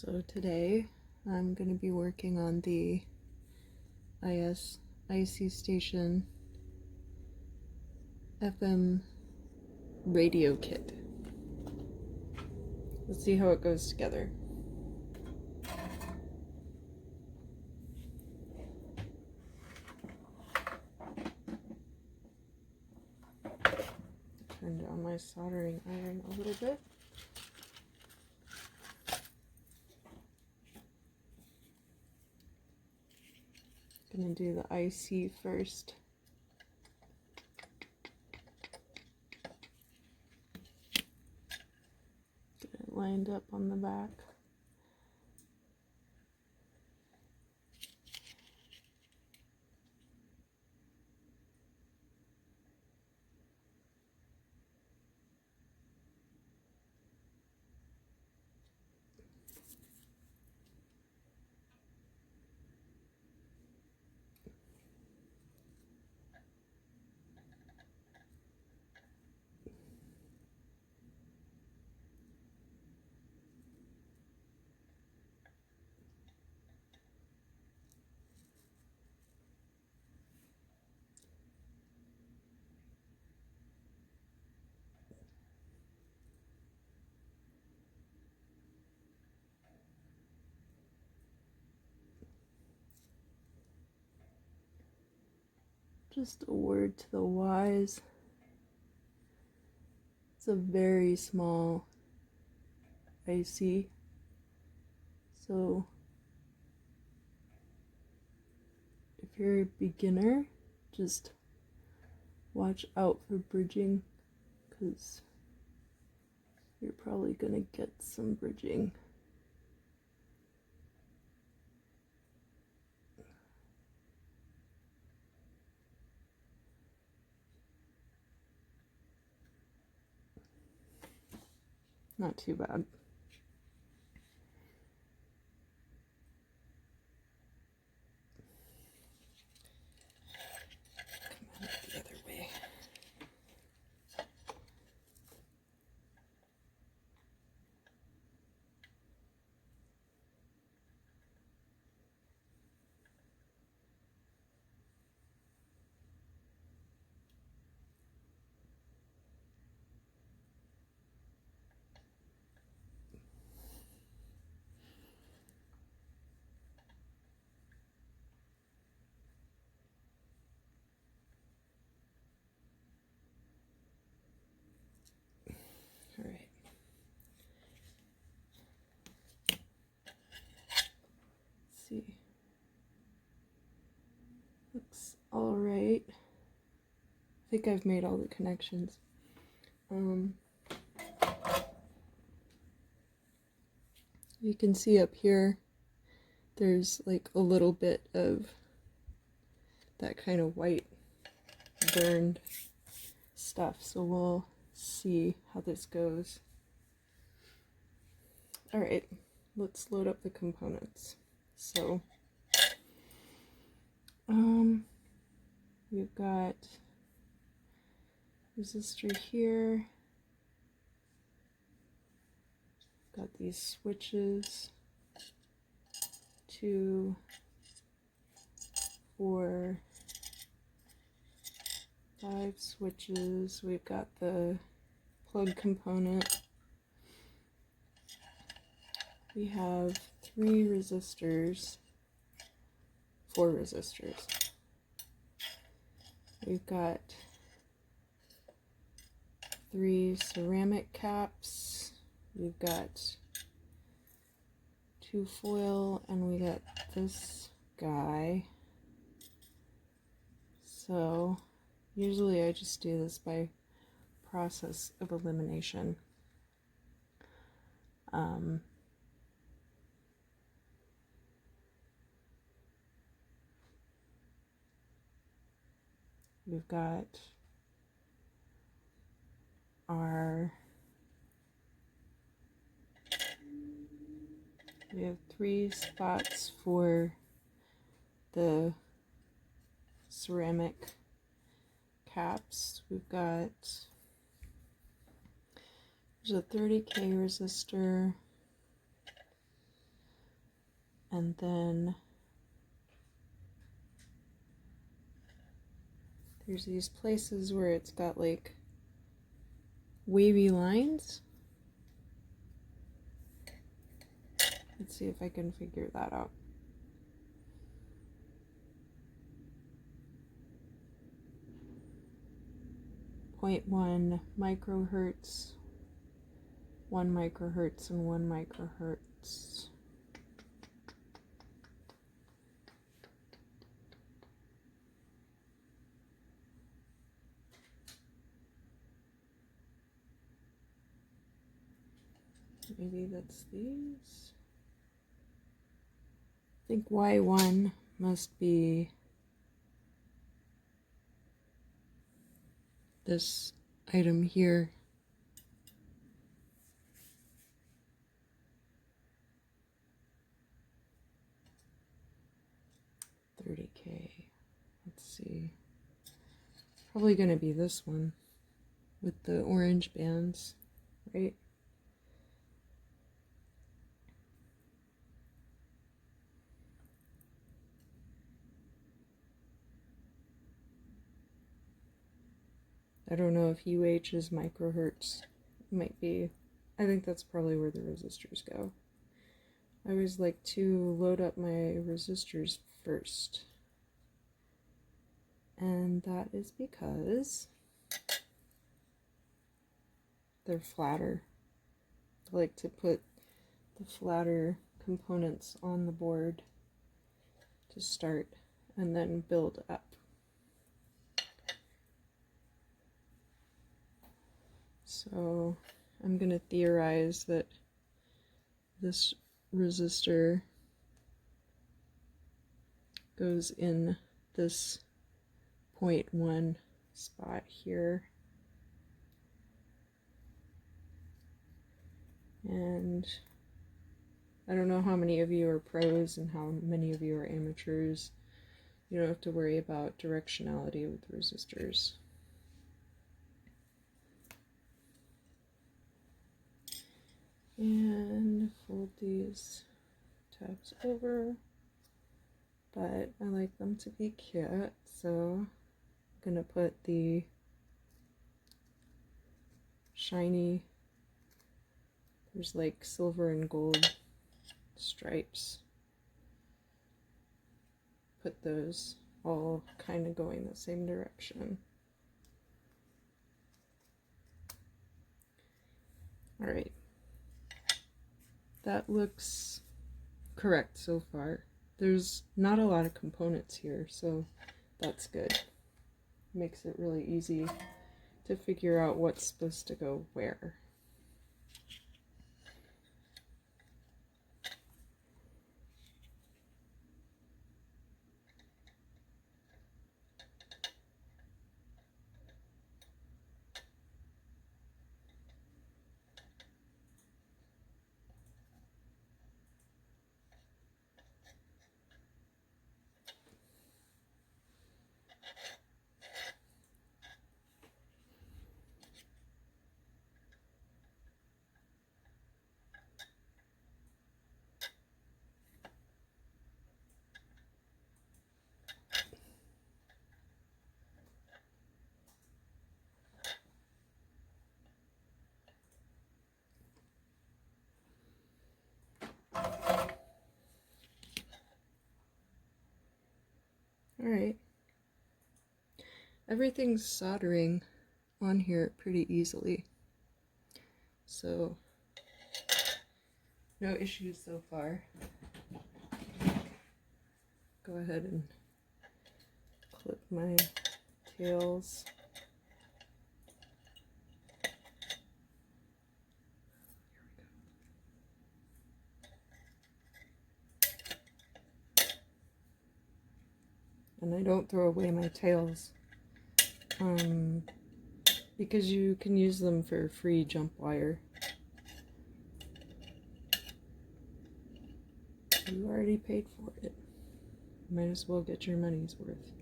So today I'm going to be working on the IC Station FM radio kit. Let's see how it goes together. Turn down my soldering iron a little bit. Gonna do the IC first. Get it lined up on the back. Just a word to the wise. It's a very small IC, so if you're a beginner, just watch out for bridging, because you're probably gonna get some bridging. Not too bad. Come on, the other way. All right. Let's see. Looks all right. I think I've made all the connections. You can see up here, there's like a little bit of that kind of white burned stuff. So we'll see how this goes. All right, let's load up the components. So, we've got resistor here. Got these switches, 2, 4, 5 switches. We've got the plug component. We have 3 resistors, 4 resistors. We've got 3 ceramic caps. We've got 2 foil, and we got this guy. So usually I just do this by process of elimination. We've got we have 3 spots for the ceramic caps. We've got, there's a 30K resistor, And then there's these places where it's got like wavy lines. Let's see if I can figure that out. .1 microhertz, 1 microhertz, and 1 microhertz. Maybe that's these. I think Y1 must be this item here. $30K. Let's see. Probably going to be this one with the orange bands, right? I don't know if UH is microhertz. It might be. I think that's probably where the resistors go. I always like to load up my resistors first. And that is because they're flatter. I like to put the flatter components on the board to start and then build up. So I'm going to theorize that this resistor goes in this 0.1 spot here. And I don't know how many of you are pros and how many of you are amateurs. You don't have to worry about directionality with resistors. And fold these tabs over, but I like them to be cute, so I'm gonna put the shiny, there's like silver and gold stripes, put those all kind of going the same direction. All right. That looks correct so far. There's not a lot of components here, so that's good. Makes it really easy to figure out what's supposed to go where. Alright. Everything's soldering on here pretty easily. So, no issues so far. Go ahead and clip my tails. And I don't throw away my tails because you can use them for free jump wire. You already paid for it. Might as well get your money's worth.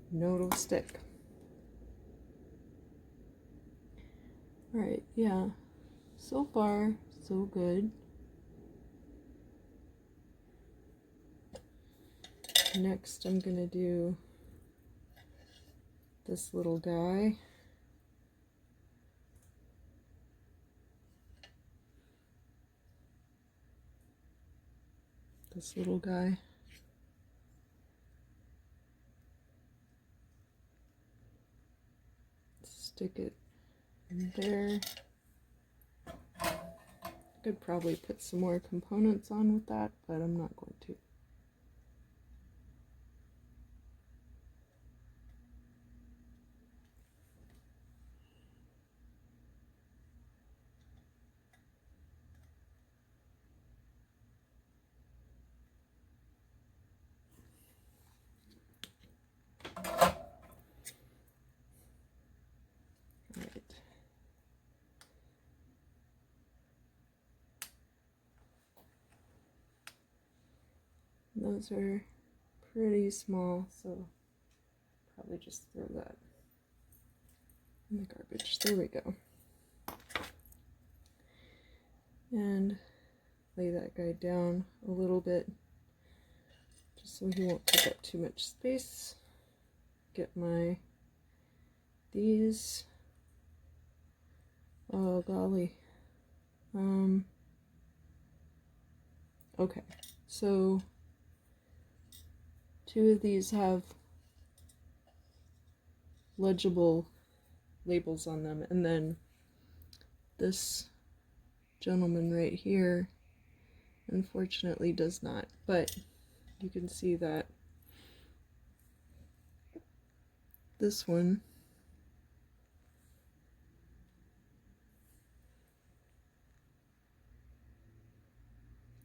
No, it'll stick. Alright, yeah. So far, so good. Next I'm going to do this little guy. This little guy. Stick it in there. Could probably put some more components on with that, but I'm not going to. Alright. Those are pretty small, so probably just throw that in the garbage. There we go. And lay that guy down a little bit just so he won't take up too much space. Get these. Oh golly. Okay, so 2 of these have legible labels on them, and then this gentleman right here unfortunately does not, but you can see that this one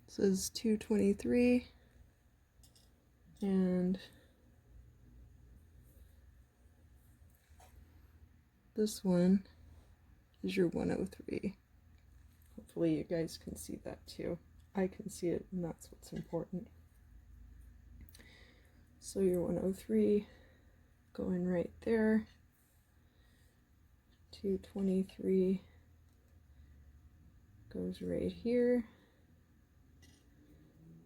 says 223 and this one is your 103. Hopefully you guys can see that too. I can see it, and that's what's important. So your 103 going right there. 223 goes right here.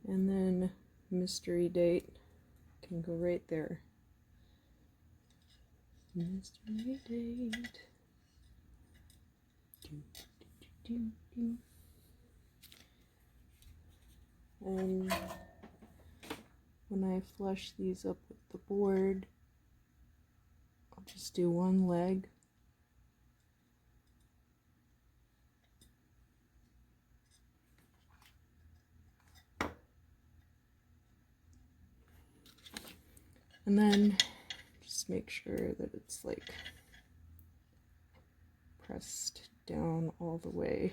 And then mystery date can go right there. Mystery date. And when I flush these up with the board, I'll just do one leg. And then just make sure that it's like pressed down all the way.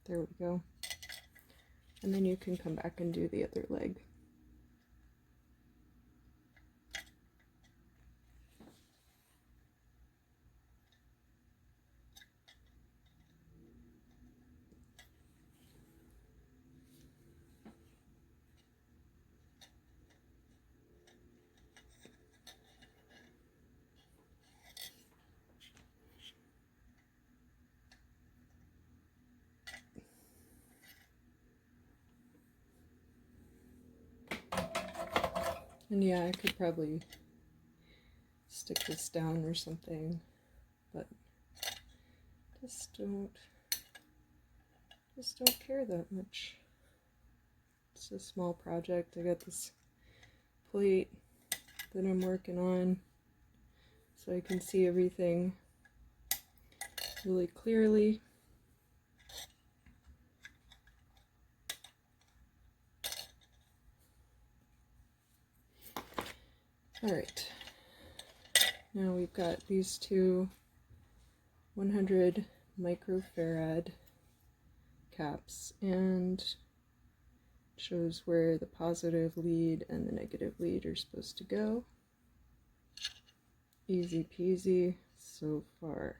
There we go. And then you can come back and do the other leg. And yeah, I could probably stick this down or something, but just don't care that much. It's a small project. I got this plate that I'm working on so I can see everything really clearly. Alright, now we've got these 2 100 microfarad caps, and shows where the positive lead and the negative lead are supposed to go. Easy peasy so far.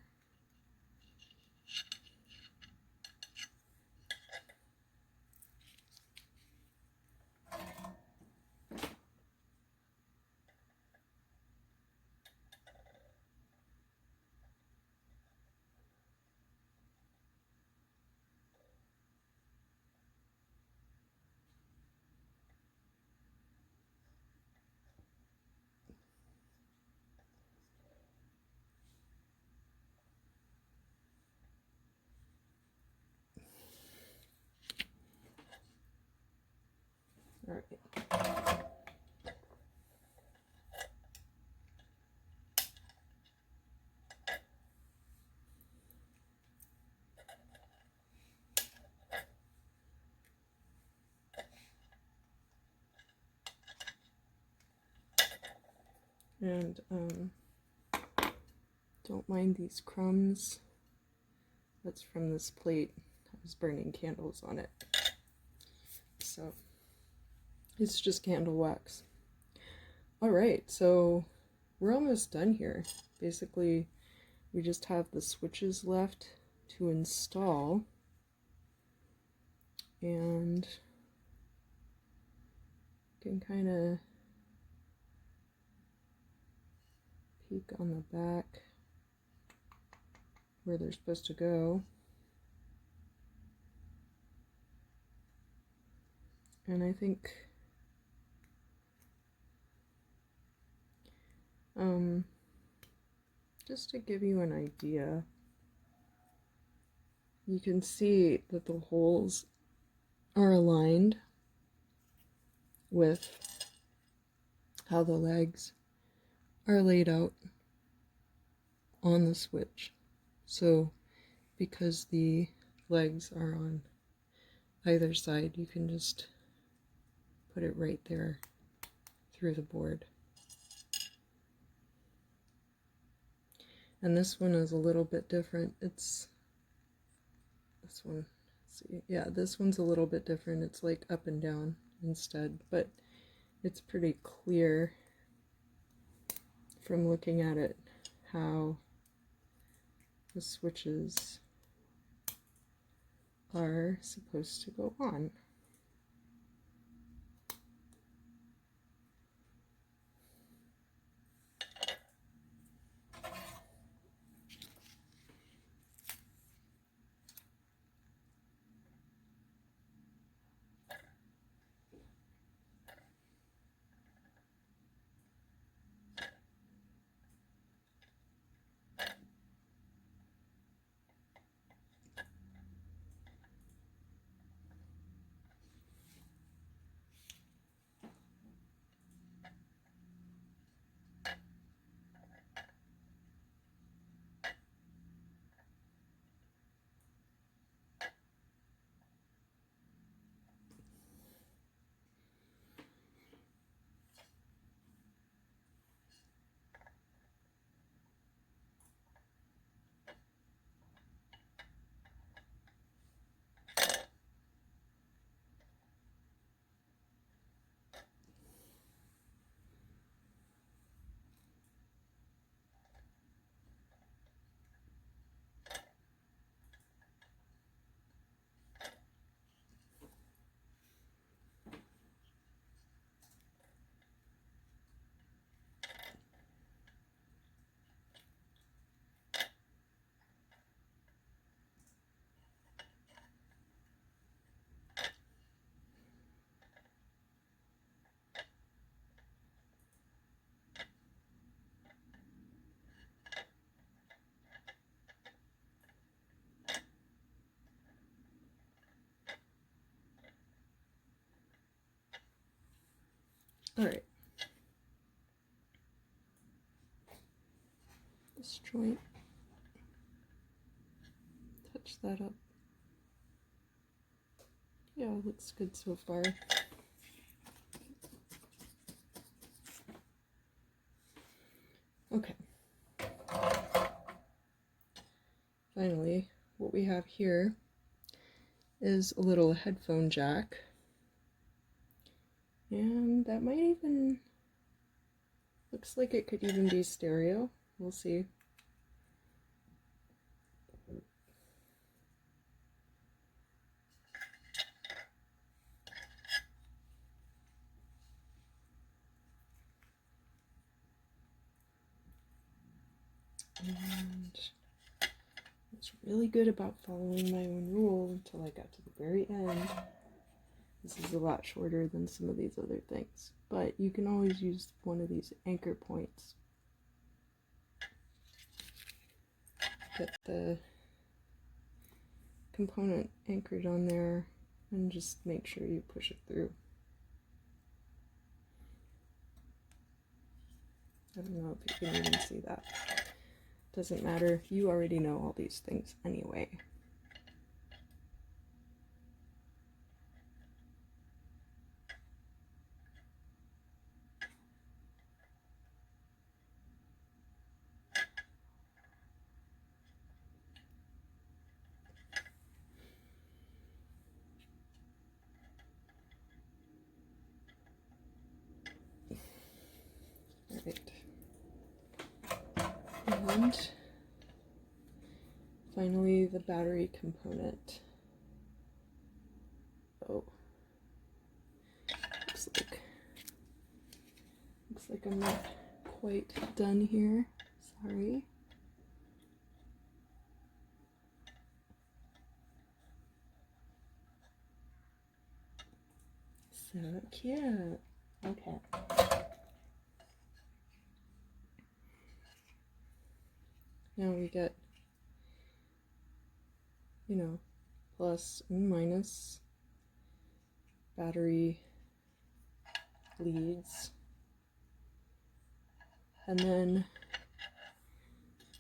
All right. And don't mind these crumbs. That's from this plate. I was burning candles on it. So it's just candle wax. All right, so we're almost done here. Basically, we just have the switches left to install. And you can kind of peek on the back where they're supposed to go. And I think just to give you an idea, you can see that the holes are aligned with how the legs are laid out on the switch. So because the legs are on either side, you can just put it right there through the board. And this one is a little bit different. It's this one. Let's see. Yeah, this one's a little bit different. It's like up and down instead, but it's pretty clear from looking at it how the switches are supposed to go on. All right. This joint, touch that up. Yeah, looks good so far. Okay. Finally, what we have here is a little headphone jack. And that might even, looks like it could even be stereo. We'll see. And it's really good about following my own rule until I got to the very end. This is a lot shorter than some of these other things, but you can always use one of these anchor points. Get the component anchored on there and just make sure you push it through. I don't know if you can even see that. Doesn't matter. You already know all these things anyway. Alright. And finally, the battery component. Oh. Looks like I'm not quite done here. Sorry. So cute. Okay. Now we get, you know, plus and minus battery leads. And then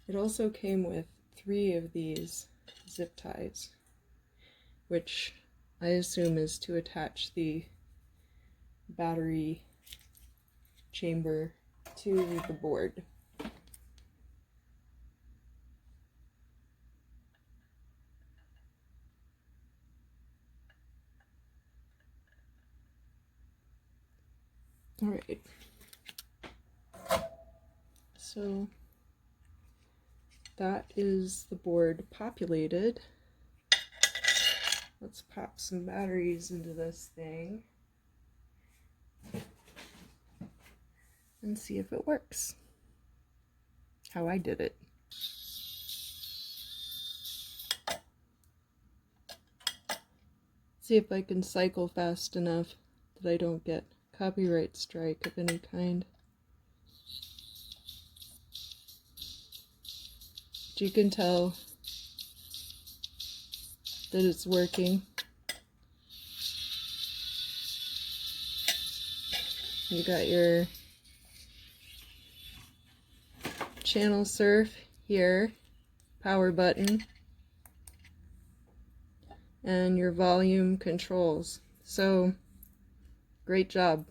it also came with 3 of these zip ties, which I assume is to attach the battery chamber to the board. All right. So that is the board populated. Let's pop some batteries into this thing and see if it works. How I did it. See if I can cycle fast enough that I don't get copyright strike of any kind. But you can tell that it's working. You got your channel surf here, power button, and your volume controls. So, great job.